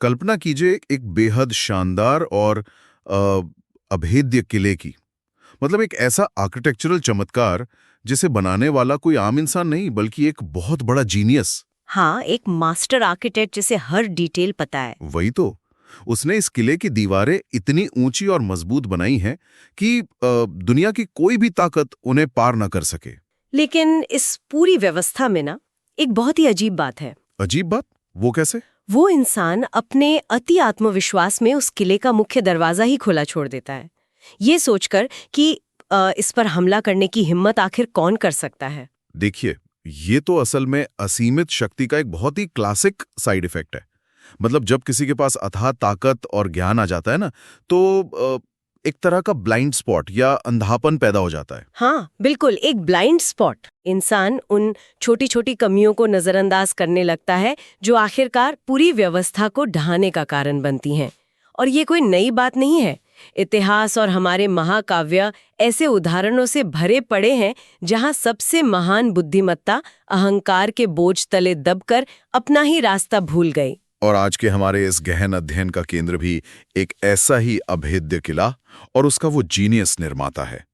कल्पना कीजिए एक बेहद शानदार और अभेद्य किले की। मतलब एक ऐसा आर्किटेक्चरल चमत्कार जिसे बनाने वाला कोई आम इंसान नहीं बल्कि एक बहुत बड़ा जीनियस। हाँ, एक मास्टर आर्किटेक्ट जिसे हर डिटेल पता है। वही तो। उसने इस किले की दीवारें इतनी ऊंची और मजबूत बनाई हैं कि दुनिया की कोई भी ताकत उन्हें पार न कर सके। लेकिन इस पूरी व्यवस्था में ना एक बहुत ही अजीब बात है। अजीब बात? वो कैसे? वो इंसान अपने अति आत्मविश्वास में उस किले का मुख्य दरवाजा ही खुला छोड़ देता है, ये सोचकर कि इस पर हमला करने की हिम्मत आखिर कौन कर सकता है। देखिए, ये तो असल में असीमित शक्ति का एक बहुत ही क्लासिक साइड इफेक्ट है। मतलब जब किसी के पास अथाह ताकत और ज्ञान आ जाता है ना, तो एक तरह का ब्लाइंड स्पॉट या अंधापन पैदा हो जाता है। हाँ बिल्कुल, एक ब्लाइंड स्पॉट। इंसान उन छोटी छोटी कमियों को नजरअंदाज करने लगता है जो आखिरकार पूरी व्यवस्था को ढहाने का कारण बनती हैं। और ये कोई नई बात नहीं है। इतिहास और हमारे महाकाव्य ऐसे उदाहरणों से भरे पड़े हैं जहां सबसे महान बुद्धिमत्ता अहंकार के बोझ तले दबकर अपना ही रास्ता भूल गई। और आज के हमारे इस गहन अध्ययन का केंद्र भी एक ऐसा ही अभेद्य किला और उसका वो जीनियस निर्माता है।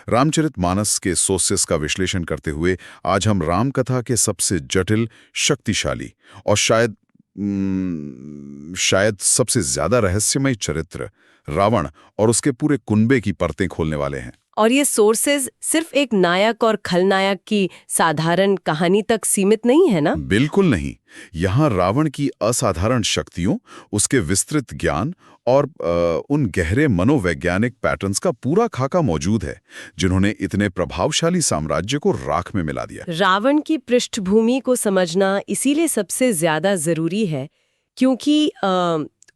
रामचरितमानस के सोर्सेस का विश्लेषण करते हुए आज हम राम कथा के सबसे जटिल, शक्तिशाली और शायद सबसे ज्यादा रहस्यमय चरित्र रावण और उसके पूरे कुनबे की परतें खोलने वाले हैं। और ये सोर्सेज सिर्फ एक नायक और खलनायक की साधारण कहानी तक सीमित नहीं है ना? बिल्कुल नहीं। यहाँ रावण की असाधारण शक्तियों, उसके विस्तृत ज्ञान और उन गहरे मनोवैज्ञानिक पैटर्न्स का पूरा खाका मौजूद है जिन्होंने इतने प्रभावशाली साम्राज्य को राख में मिला दिया। रावण की पृष्ठभूमि को समझना इसीलिए सबसे ज्यादा जरूरी है, क्योंकि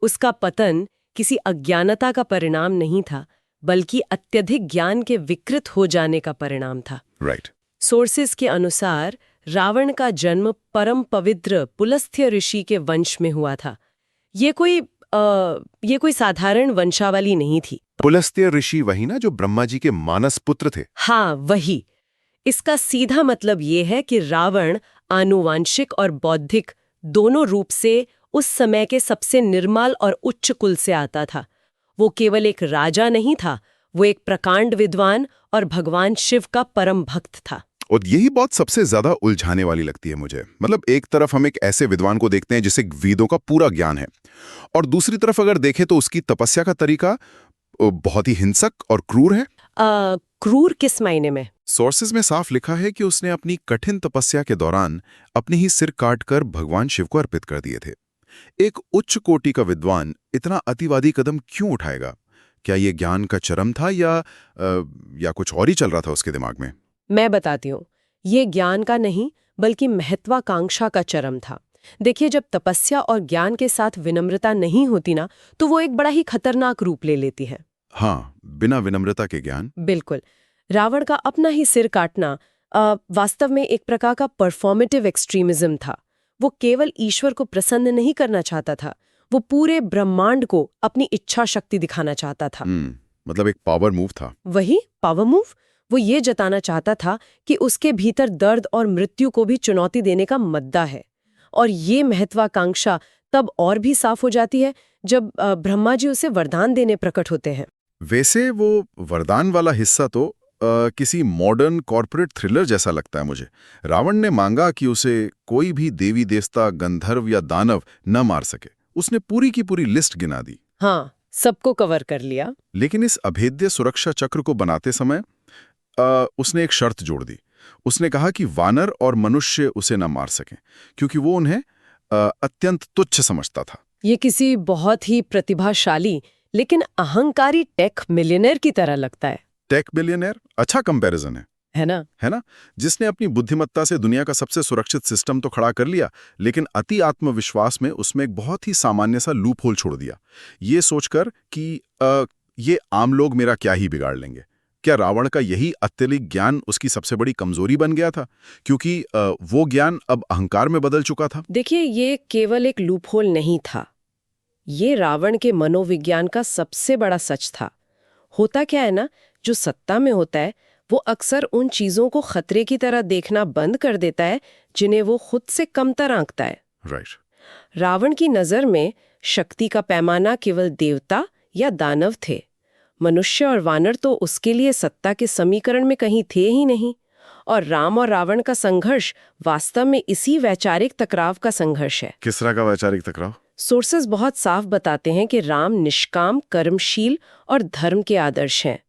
उसका पतन किसी अज्ञानता का परिणाम नहीं था, बल्कि अत्यधिक ज्ञान के विकृत हो जाने का परिणाम था। राइट। सोर्सेस के अनुसार रावण का जन्म परम पवित्र पुलस्त्य ऋषि के वंश में हुआ था। ये कोई साधारण वंशावली नहीं थी। पुलस्त्य ऋषि वही ना जो ब्रह्मा जी के मानस पुत्र थे? हाँ वही। इसका सीधा मतलब ये है कि रावण आनुवांशिक और बौद्धिक दोनों रूप से उस समय के सबसे निर्मल और उच्च कुल से आता था। वो केवल एक राजा नहीं था, वो एक प्रकांड विद्वान और भगवान शिव का परम भक्त था। और यही बात सबसे ज्यादा उलझाने वाली लगती है मुझे। मतलब एक तरफ हम एक ऐसे विद्वान को देखते हैं जिसे वेदों का पूरा ज्ञान है, और दूसरी तरफ अगर देखें तो उसकी तपस्या का तरीका बहुत ही हिंसक और क्रूर है। क्रूर किस मायने में? सोर्सेज में साफ लिखा है कि उसने अपनी कठिन तपस्या के दौरान अपने ही सिर काटकर भगवान शिव को अर्पित कर दिए थे। एक उच्च कोटि का विद्वान इतना अतिवादी कदम क्यों उठाएगा? क्या ये ज्ञान का चरम था या कुछ और ही चल रहा था उसके दिमाग में? मैं बताती हूँ, ये ज्ञान का नहीं बल्कि महत्वाकांक्षा का चरम था। देखिए, जब तपस्या और ज्ञान के साथ विनम्रता नहीं होती ना, तो वो एक बड़ा ही खतरनाक रूप ले लेती है। हाँ, बिना विनम्रता के ज्ञान। बिल्कुल। रावण का अपना ही सिर काटना वास्तव में एक प्रकार का परफॉर्मेटिव एक्सट्रीमिज्म था। वो केवल ईश्वर को प्रसन्न नहीं करना चाहता था, वो पूरे ब्रह्मांड को अपनी इच्छा शक्ति दिखाना चाहता था। मतलब एक पावर मूव था। वही पावर मूव। वो ये जताना चाहता था कि उसके भीतर दर्द और मृत्यु को भी चुनौती देने का मद्दा है। और ये महत्वाकांक्षा तब और भी साफ हो जाती है जब ब्रह्मा जी उसे वरदान देने प्रकट होते हैं। वैसे वो वरदान वाला हिस्सा तो किसी मॉडर्न कॉर्पोरेट थ्रिलर जैसा लगता है मुझे। रावण ने मांगा कि उसे कोई भी देवी देवता, गंधर्व या दानव न मार सके। उसने पूरी की पूरी लिस्ट गिना दी। हाँ, सबको कवर कर लिया। लेकिन इस अभेद्य सुरक्षा चक्र को बनाते समय उसने एक शर्त जोड़ दी। उसने कहा कि वानर और मनुष्य उसे न मार सकें क्योंकि वो उन्हें अत्यंत तुच्छ समझता था। ये किसी बहुत ही प्रतिभाशाली लेकिन अहंकारी टेक मिलियनेयर की तरह लगता है। टेक मिलियनेयर अच्छा कंपैरिजन है ना? जिसने अपनी बुद्धिमत्ता से दुनिया का सबसे सुरक्षित सिस्टम तो खड़ा कर लिया, लेकिन अति आत्मविश्वास में उसमें एक बहुत ही सामान्य सा लूप होल छोड़ दिया, ये सोचकर कि ये आम लोग मेरा क्या ही बिगाड़ लेंगे। क्या रावण का यही अत्यधिक ज्ञान उसकी सबसे बड़ी कमजोरी बन गया था, क्योंकि वो ज्ञान अब अहंकार में बदल चुका था? देखिए, ये केवल एक लूप होल नहीं था, ये रावण के मनोविज्ञान का सबसे बड़ा सच था। होता क्या है ना, जो सत्ता में होता है वो अक्सर उन चीजों को खतरे की तरह देखना बंद कर देता है जिन्हें वो खुद से कमतर आंकता है। राइट। रावण की नजर में शक्ति का पैमाना केवल देवता या दानव थे। मनुष्य और वानर तो उसके लिए सत्ता के समीकरण में कहीं थे ही नहीं। और राम और रावण का संघर्ष वास्तव में इसी वैचारिक टकराव का संघर्ष है। किस तरह का वैचारिक टकराव? सोर्सेस बहुत साफ बताते हैं कि राम निष्काम, कर्मशील और धर्म के आदर्श हैं।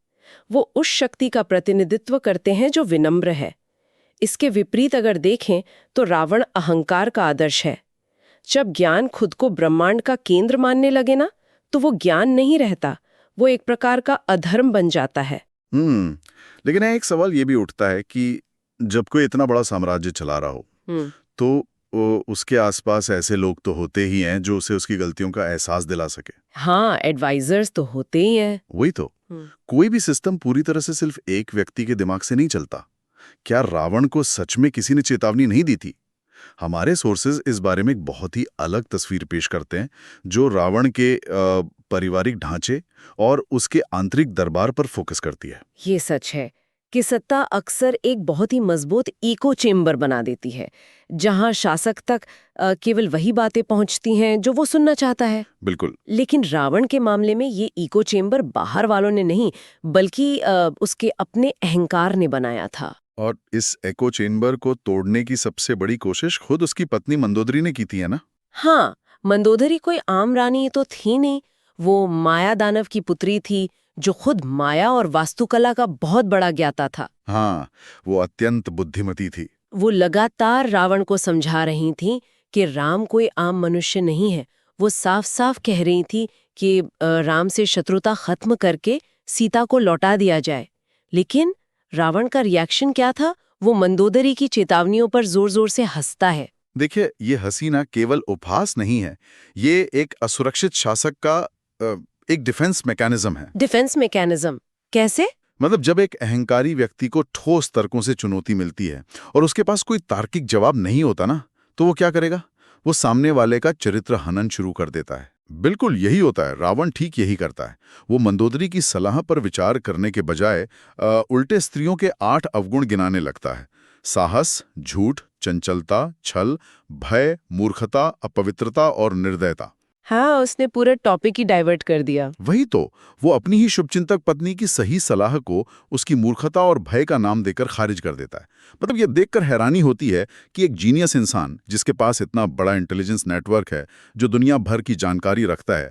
वो उस शक्ति का प्रतिनिधित्व करते हैं जो विनम्र है। इसके विपरीत अगर देखें तो रावण अहंकार का आदर्श है। जब ज्ञान खुद को ब्रह्मांड का केंद्र मानने लगे ना, तो वो ज्ञान नहीं रहता, वो एक प्रकार का अधर्म बन जाता है। लेकिन एक सवाल ये भी उठता है कि जब कोई इतना बड़ा साम्राज्य चला रहा हो तो उसके आसपास ऐसे लोग तो होते ही हैं जो उसे उसकी गलतियों का एहसास दिला सके। हाँ, एडवाइजर्स तो होते ही हैं। वही तो, कोई भी सिस्टम पूरी तरह से सिर्फ एक व्यक्ति के दिमाग से नहीं चलता। क्या रावण को सच में किसी ने चेतावनी नहीं दी थी? हमारे सोर्सेज इस बारे में एक बहुत ही अलग तस्वीर पेश करते हैं, जो रावण के पारिवारिक ढांचे और उसके आंतरिक दरबार पर फोकस करती है। ये सच है कि सत्ता अक्सर एक बहुत ही मजबूत इको चेम्बर बना देती है, जहां शासक तक केवल वही बातें पहुंचती हैं जो वो सुनना चाहता है। बिल्कुल। लेकिन रावण के मामले में ये इको चेम्बर बाहर वालों ने नहीं, बल्कि उसके अपने अहंकार ने बनाया था। और इस एको चेम्बर को तोड़ने की सबसे बड़ी कोशिश खुद उसकी पत्नी मंदोदरी ने की थी, है ना? हाँ, मंदोदरी कोई आम रानी तो थी नहीं। वो माया दानव की पुत्री थी, जो खुद माया और वास्तुकला का बहुत बड़ा ज्ञाता था। हाँ, वो अत्यंत बुद्धिमती थी। वो लगातार रावण को समझा रही थी कि राम कोई आम मनुष्य नहीं है। वो साफ साफ कह रही थी कि राम से शत्रुता खत्म करके सीता को लौटा दिया जाए। लेकिन रावण का रिएक्शन क्या था? वो मंदोदरी की चेतावनियों पर जोर जोर से हंसता है। देखिए, ये हंसी ना केवल उपहास नहीं है, ये एक असुरक्षित शासक का एक डिफेंस मैकेनिज्म है। डिफेंस मैकेनिज्म कैसे? मतलब जब एक अहंकारी व्यक्ति को ठोस तर्कों से चुनौती मिलती है और उसके पास कोई तार्किक जवाब नहीं होता ना, तो वो क्या करेगा? वो सामने वाले का चरित्र हनन शुरू कर देता है। बिल्कुल यही होता है, रावण ठीक यही करता है। वो मंदोदरी की सलाह पर विचार करने के बजाय उल्टे स्त्रियों के 8 अवगुण गिनाने लगता है। साहस, झूठ, चंचलता, छल, भय, मूर्खता, अपवित्रता और निर्दयता। हाँ, उसने पूरा टॉपिक ही डाइवर्ट कर दिया। वही तो, वो अपनी ही शुभचिंतक पत्नी की सही सलाह को उसकी मूर्खता और भय का नाम देकर खारिज कर देता है। मतलब ये देखकर हैरानी होती है कि एक जीनियस इंसान, जिसके पास इतना बड़ा इंटेलिजेंस नेटवर्क है, जो दुनिया भर की जानकारी रखता है,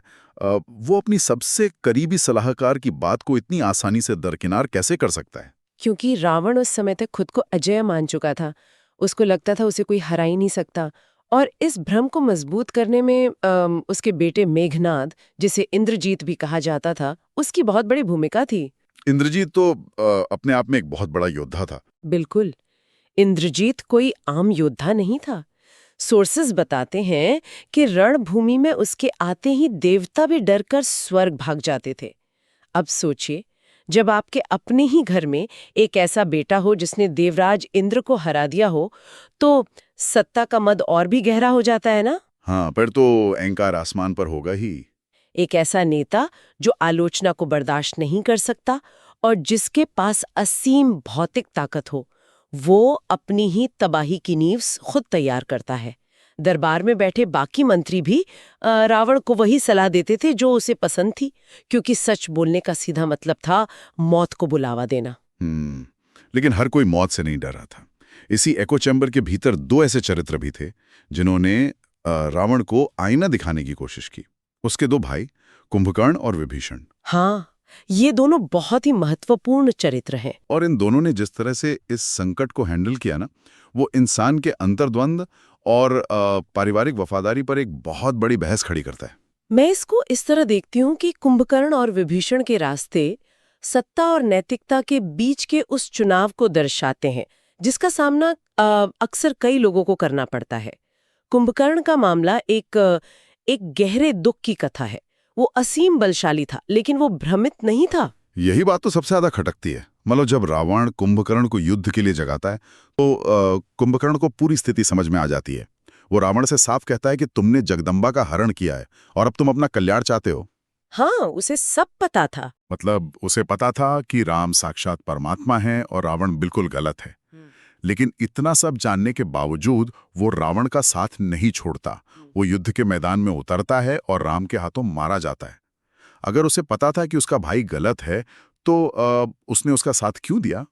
वो अपनी सबसे करीबी सलाहकार की बात को इतनी आसानी से दरकिनार कैसे कर सकता है? क्योंकि रावण उस समय तक खुद को अजेय मान चुका था। उसको लगता था उसे कोई हरा ही नहीं सकता। और इस भ्रम को मजबूत करने में उसके बेटे मेघनाद, जिसे इंद्रजीत भी कहा जाता था, उसकी बहुत बड़ी भूमिका थी। इंद्रजीत तो अपने आप में एक बहुत बड़ा योद्धा था। बिल्कुल, इंद्रजीत कोई आम योद्धा नहीं था। सोर्सेस बताते हैं कि रणभूमि में उसके आते ही देवता भी डरकर स्वर्ग भाग जाते थे। अब सोचिए, जब आपके अपने ही घर में एक ऐसा बेटा हो जिसने देवराज इंद्र को हरा दिया हो, तो सत्ता का मद और भी गहरा हो जाता है ना? हाँ, पर तो अहंकार आसमान पर होगा ही। एक ऐसा नेता जो आलोचना को बर्दाश्त नहीं कर सकता और जिसके पास असीम भौतिक ताकत हो, वो अपनी ही तबाही की नींव खुद तैयार करता है। दरबार में बैठे बाकी मंत्री भी रावण को वही सलाह देते थे जो उसे पसंद थी, क्योंकि सच बोलने का सीधा मतलब था मौत को बुलावा देना। लेकिन हर कोई मौत से नहीं डर रहा था। इसी एको चैम्बर के भीतर 2 ऐसे चरित्र भी थे जिन्होंने रावण को आईना दिखाने की कोशिश की। उसके 2 भाई, कुंभकर्ण और विभीषण। हाँ, ये दोनों बहुत ही महत्वपूर्ण चरित्र हैं। और इन दोनों ने जिस तरह से इस संकट को हैंडल किया ना, वो इंसान के अंतर्द्वंद और पारिवारिक वफादारी पर एक बहुत बड़ी बहस खड़ी करता है। मैं इसको इस तरह देखती हूँ कि कुंभकर्ण और विभीषण के रास्ते सत्ता और नैतिकता के बीच के उस चुनाव को दर्शाते हैं जिसका सामना अक्सर कई लोगों को करना पड़ता है। कुंभकर्ण का मामला एक गहरे दुख की कथा है। वो असीम बलशाली था, लेकिन वो भ्रमित नहीं था। यही बात तो सबसे ज्यादा खटकती है। मतलब जब रावण कुंभकर्ण को युद्ध के लिए जगाता है तो कुंभकर्ण को पूरी स्थिति समझ में आ जाती है। वो रावण से साफ कहता है कि तुमने जगदम्बा का हरण किया है और अब तुम अपना कल्याण चाहते हो। हाँ, उसे सब पता था। मतलब उसे पता था कि राम साक्षात परमात्मा है और रावण बिल्कुल गलत है। लेकिन इतना सब जानने के बावजूद वो रावण का साथ नहीं छोड़ता। वो युद्ध के मैदान में उतरता है और राम के हाथों मारा जाता है। अगर उसे पता था कि उसका भाई गलत है तो उसने उसका साथ क्यों दिया?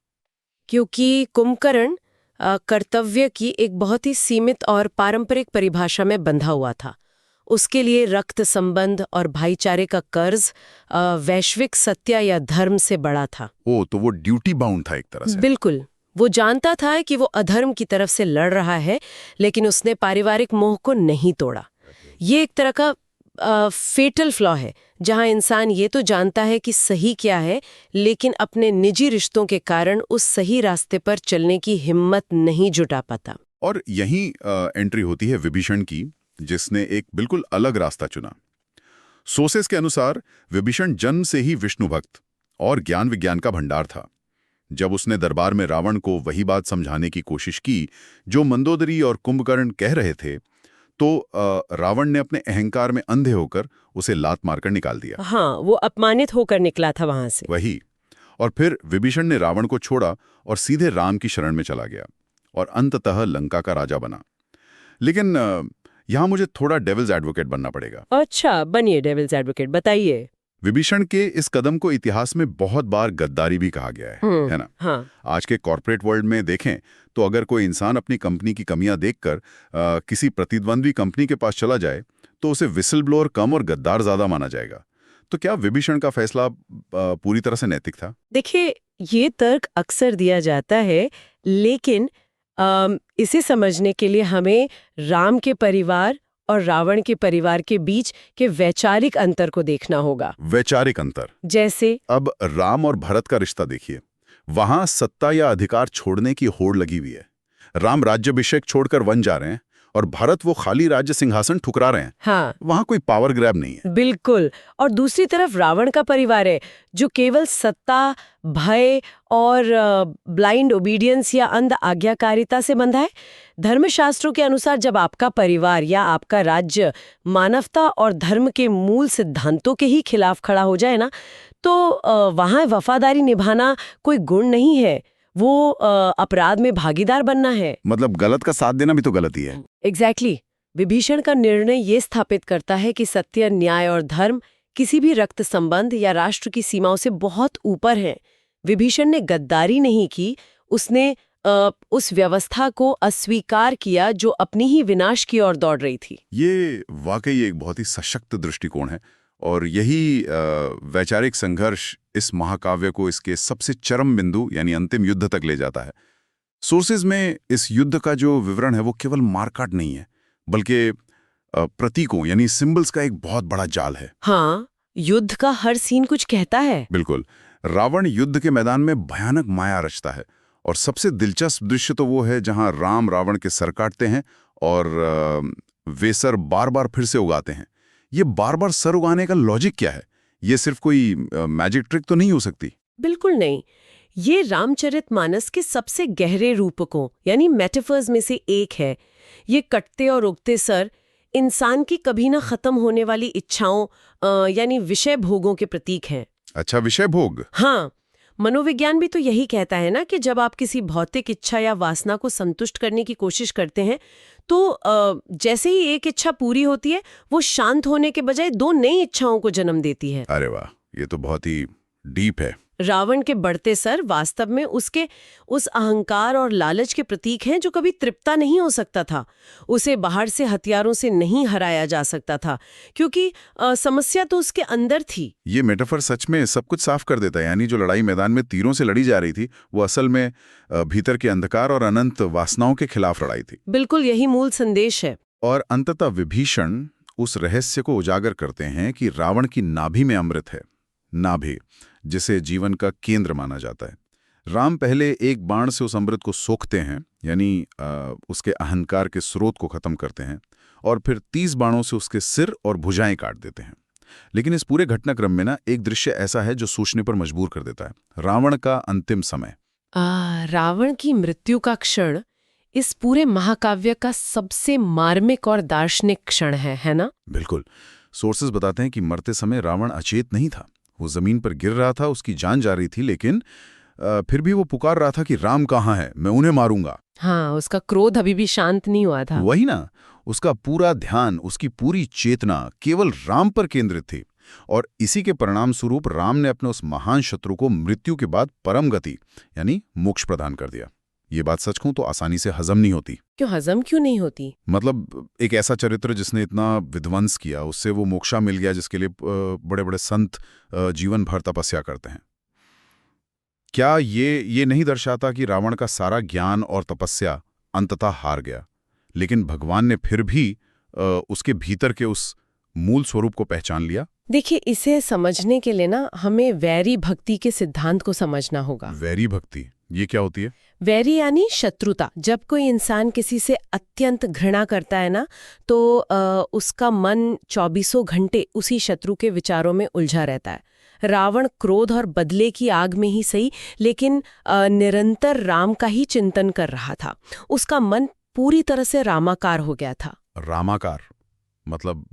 क्योंकि कुंभकर्ण कर्तव्य की एक बहुत ही सीमित और पारंपरिक परिभाषा में बंधा हुआ था। उसके लिए रक्त संबंध और भाईचारे का कर्ज वैश्विक सत्य या धर्म से बड़ा था। ओ, तो वो ड्यूटी बाउंड था एक तरह से। बिल्कुल। वो जानता था कि वो अधर्म की तरफ से लड़ रहा है, लेकिन उसने पारिवारिक मोह को नहीं तोड़ा। ये एक तरह का फेटल फ्लॉ है, जहां इंसान ये तो जानता है कि सही क्या है, लेकिन अपने निजी रिश्तों के कारण उस सही रास्ते पर चलने की हिम्मत नहीं जुटा पाता। और यहीं एंट्री होती है विभीषण की, जिसने एक बिल्कुल अलग रास्ता चुना। सोर्सेस के अनुसार विभीषण जन्म से ही विष्णु भक्त और ज्ञान विज्ञान का भंडार था। जब उसने दरबार में रावण को वही बात समझाने की कोशिश की जो मंदोदरी और कुंभकर्ण कह रहे थे, तो रावण ने अपने अहंकार में अंधे होकर उसे लात मारकर निकाल दिया। हाँ, वो अपमानित होकर निकला था वहां से। वही। और फिर विभीषण ने रावण को छोड़ा और सीधे राम की शरण में चला गया और अंततः लंका का राजा बना। लेकिन यहां मुझे थोड़ा डेविल्स एडवोकेट बनना पड़ेगा। अच्छा, बनिए डेविल्स एडवोकेट, बताइए। विभीषण के इस कदम को इतिहास में बहुत बार गद्दारी भी कहा गया है ना? हाँ। आज के कॉर्पोरेट वर्ल्ड में देखें तो अगर कोई इंसान अपनी कंपनी की कमियां देखकर किसी प्रतिद्वंद्वी कंपनी के पास चला जाए तो उसे विसल ब्लोअर कम और गद्दार ज्यादा माना जाएगा। तो क्या विभीषण का फैसला पूरी तरह से नैतिक था? देखिए, ये तर्क अक्सर दिया जाता है, लेकिन इसे समझने के लिए हमें राम के परिवार और रावण के परिवार के बीच के वैचारिक अंतर को देखना होगा। वैचारिक अंतर जैसे अब राम और भरत का रिश्ता देखिए। वहां सत्ता या अधिकार छोड़ने की होड़ लगी हुई है। राम राज्याभिषेक छोड़कर वन जा रहे हैं और भरत वो खाली राज्य सिंहासन ठुकरा रहे हैं। हाँ, वहां कोई पावर ग्रैब नहीं है। बिल्कुल। और दूसरी तरफ रावण का परिवार है, जो केवल सत्ता, भय और ब्लाइंड ओबीडियंस या अंध आज्ञाकारिता से बंधा है। धर्मशास्त्रों के अनुसार जब आपका परिवार या आपका राज्य मानवता और धर्म के मूल सिद्धांतों के ही खिलाफ खड़ा हो जाए ना, तो वहां वफादारी निभाना कोई गुण नहीं है, वो अपराध में भागीदार बनना है। मतलब गलत का साथ देना भी तो गलती है। एग्जैक्टली। विभीषण का निर्णय ये स्थापित करता है कि सत्य, न्याय और धर्म किसी भी रक्त संबंध या राष्ट्र की सीमाओं से बहुत ऊपर है। विभीषण ने गद्दारी नहीं की, उसने उस व्यवस्था को अस्वीकार किया जो अपनी ही विनाश की ओर दौड़ रही थी। ये वाकई एक बहुत ही सशक्त दृष्टिकोण है और यही वैचारिक संघर्ष इस महाकाव्य को इसके सबसे चरम बिंदु यानी अंतिम युद्ध तक ले जाता है। सोर्सेज में इस युद्ध का जो विवरण है वो केवल मारकाट नहीं है, बल्कि प्रतीकों यानी सिंबल्स का एक बहुत बड़ा जाल है। हाँ, युद्ध का हर सीन कुछ कहता है। बिल्कुल। रावण युद्ध के मैदान में भयानक माया रचता है और सबसे दिलचस्प दृश्य तो वो है जहां राम रावण के सर काटते हैं और वे सर बार बार फिर से उगाते हैं। ये बार बार सर उगाने का लॉजिक क्या है? ये सिर्फ कोई मैजिक ट्रिक तो नहीं हो सकती? बिल्कुल नहीं। ये रामचरितमानस के सबसे गहरे रूपकों यानी मेटाफर्स में से एक है। ये कटते और उगते सर इंसान की कभी ना खत्म होने वाली इच्छाओं यानी विषय भोगों के प्रतीक हैं। अच्छा, विषय भोग। हाँ, मनोविज्ञान भी तो यही कहता है ना कि जब आप किसी भौतिक इच्छा या वासना को संतुष्ट करने की कोशिश करते हैं तो जैसे ही एक इच्छा पूरी होती है वो शांत होने के बजाय दो नई इच्छाओं को जन्म देती है। अरे वाह, ये तो बहुत ही डीप है। रावण के बढ़ते सर वास्तव में उसके उस अहंकार और लालच के प्रतीक हैं जो कभी तृप्ता नहीं हो सकता था। उसे बाहर से हथियारों से नहीं हराया जा सकता था क्योंकि समस्या तो उसके अंदर थी। ये मेटाफर सच में सब कुछ साफ कर देता है। यानी जो लड़ाई मैदान में तीरों से लड़ी जा रही थी वो असल में भीतर के अंधकार और अनंत वासनाओं के खिलाफ लड़ाई थी। बिल्कुल, यही मूल संदेश है। और अंततः विभीषण उस रहस्य को उजागर करते हैं कि रावण की नाभि में अमृत है। नाभि जिसे जीवन का केंद्र माना जाता है। राम पहले एक बाण से उस अमृत को सोखते हैं यानी उसके अहंकार के स्रोत को खत्म करते हैं और फिर 30 बाणों से उसके सिर और भुजाएं काट देते हैं। लेकिन इस पूरे घटनाक्रम में ना एक दृश्य ऐसा है जो सोचने पर मजबूर कर देता है। रावण का अंतिम समय। रावण की मृत्यु का क्षण इस पूरे महाकाव्य का सबसे मार्मिक और दार्शनिक क्षण है ना? बिल्कुल। सोर्सेज बताते हैं कि मरते समय रावण अचेत नहीं था। वो जमीन पर गिर रहा था, उसकी जान जा रही थी, लेकिन फिर भी वो पुकार रहा था कि राम कहाँ है, मैं उन्हें मारूंगा। हाँ, उसका क्रोध अभी भी शांत नहीं हुआ था। वही ना, उसका पूरा ध्यान, उसकी पूरी चेतना केवल राम पर केंद्रित थी। और इसी के परिणाम स्वरूप राम ने अपने उस महान शत्रु को मृत्यु के बाद परम गति यानी मोक्ष प्रदान कर दिया। ये बात सच कहूं तो आसानी से हजम नहीं होती। हजम क्यों नहीं होती? मतलब एक ऐसा चरित्र जिसने इतना विध्वंस किया, उससे वो मोक्षा मिल गया, जिसके लिए बड़े बड़े संत जीवन भर तपस्या करते हैं। क्या ये नहीं दर्शाता कि रावण का सारा ज्ञान और तपस्या अंततः हार गया, लेकिन भगवान ने फिर भी उसके भीतर के उस मूल स्वरूप को पहचान लिया? देखिए, इसे समझने के लिए ना हमें वैरी भक्ति के सिद्धांत को समझना होगा। वैरी भक्ति, ये क्या होती है? वैरी यानी शत्रुता। जब कोई इंसान किसी से अत्यंत घृणा करता है ना, तो उसका मन 24 घंटे उसी शत्रु के विचारों में उलझा रहता है। रावण क्रोध और बदले की आग में ही सही, लेकिन निरंतर राम का ही चिंतन कर रहा था। उसका मन पूरी तरह से रामाकार हो गया था। रामाकार मतलब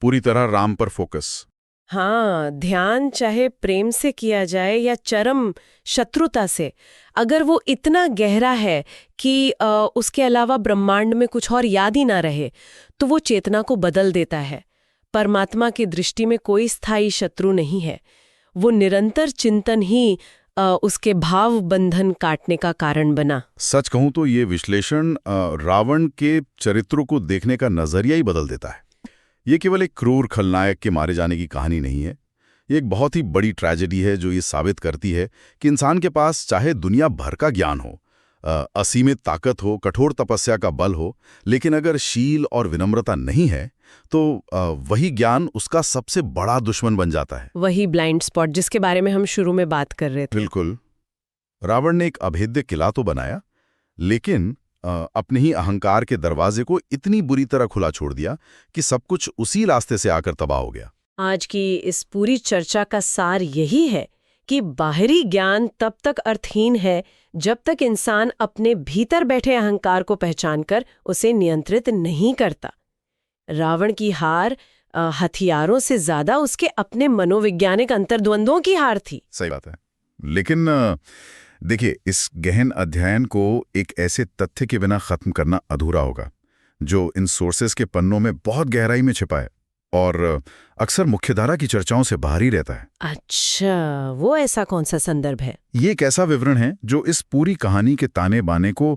पूरी तरह राम पर फोकस। हाँ, ध्यान चाहे प्रेम से किया जाए या चरम शत्रुता से, अगर वो इतना गहरा है कि उसके अलावा ब्रह्मांड में कुछ और याद ही ना रहे, तो वो चेतना को बदल देता है। परमात्मा की दृष्टि में कोई स्थायी शत्रु नहीं है। वो निरंतर चिंतन ही उसके भाव बंधन काटने का कारण बना। सच कहूं तो ये विश्लेषण रावण के चरित्रों को देखने का नजरिया ही बदल देता है। ये केवल एक क्रूर खलनायक के मारे जाने की कहानी नहीं है। ये एक बहुत ही बड़ी ट्रेजेडी है जो ये साबित करती है कि इंसान के पास चाहे दुनिया भर का ज्ञान हो, असीमित ताकत हो, कठोर तपस्या का बल हो, लेकिन अगर शील और विनम्रता नहीं है तो वही ज्ञान उसका सबसे बड़ा दुश्मन बन जाता है। वही ब्लाइंड स्पॉट जिसके बारे में हम शुरू में बात कर रहे थे। बिल्कुल। रावण ने एक अभेद्य किला तो बनाया, लेकिन अपने ही अहंकार के दरवाजे को इतनी बुरी तरह खुला छोड़ दिया कि सब कुछ उसी रास्ते से आकर तबाह हो गया। आज की इस पूरी चर्चा का सार यही है कि बाहरी ज्ञान तब तक अर्थहीन है जब तक इंसान अपने भीतर बैठे अहंकार को पहचानकर उसे नियंत्रित नहीं करता। रावण की हार हथियारों से ज्यादा उसके अपने मनोवैज्ञानिक अंतर्द्वंद्वों की हार थी। सही बात है। लेकिन देखिए, इस गहन अध्ययन को एक ऐसे तथ्य के बिना खत्म करना अधूरा होगा जो इन सोर्सेस के पन्नों में बहुत गहराई में छिपा है और अक्सर मुख्यधारा की चर्चाओं से बाहर ही रहता है। अच्छा, वो ऐसा कौन सा संदर्भ है? ये एक ऐसा विवरण है जो इस पूरी कहानी के ताने बाने को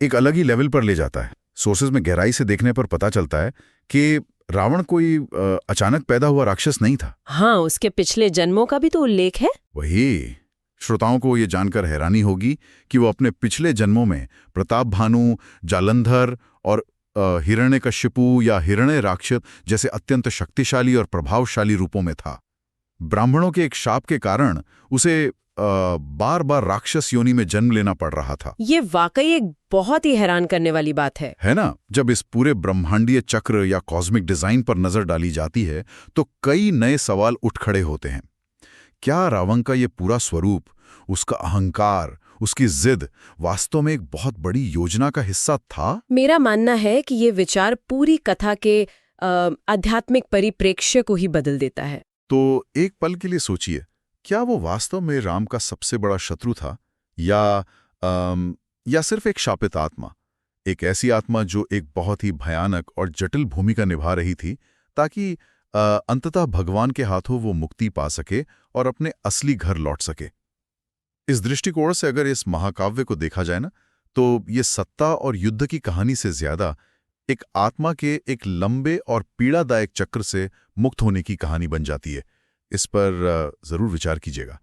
एक अलग ही लेवल पर ले जाता है। सोर्सेज में गहराई से देखने पर पता चलता है कि रावण कोई अचानक पैदा हुआ राक्षस नहीं था। हाँ, उसके पिछले जन्मों का भी तो उल्लेख है। वही, श्रोताओं को ये जानकर हैरानी होगी कि वो अपने पिछले जन्मों में प्रताप भानु, जालंधर और हिरण्यकशिपु या हिरण्य राक्षस जैसे अत्यंत शक्तिशाली और प्रभावशाली रूपों में था। ब्राह्मणों के एक शाप के कारण उसे बार बार राक्षस योनि में जन्म लेना पड़ रहा था। ये वाकई एक बहुत ही हैरान करने वाली बात है ना? जब इस पूरे ब्रह्मांडीय चक्र या कॉस्मिक डिजाइन पर नजर डाली जाती है तो कई नए सवाल उठ खड़े होते हैं। क्या रावण का ये पूरा स्वरूप, उसका अहंकार, उसकी जिद वास्तव में एक बहुत बड़ी योजना का हिस्सा था? मेरा मानना है कि ये विचार पूरी कथा के आध्यात्मिक परिप्रेक्ष्य को ही बदल देता है। तो एक पल के लिए सोचिए, क्या वो वास्तव में राम का सबसे बड़ा शत्रु था या सिर्फ एक शापित आत्मा, एक ऐसी आत्मा जो एक बहुत ही भयानक और जटिल भूमिका निभा रही थी ताकि अंततः भगवान के हाथों वो मुक्ति पा सके और अपने असली घर लौट सके। इस दृष्टिकोण से अगर इस महाकाव्य को देखा जाए ना, तो ये सत्ता और युद्ध की कहानी से ज्यादा एक आत्मा के एक लंबे और पीड़ादायक चक्र से मुक्त होने की कहानी बन जाती है। इस पर जरूर विचार कीजिएगा।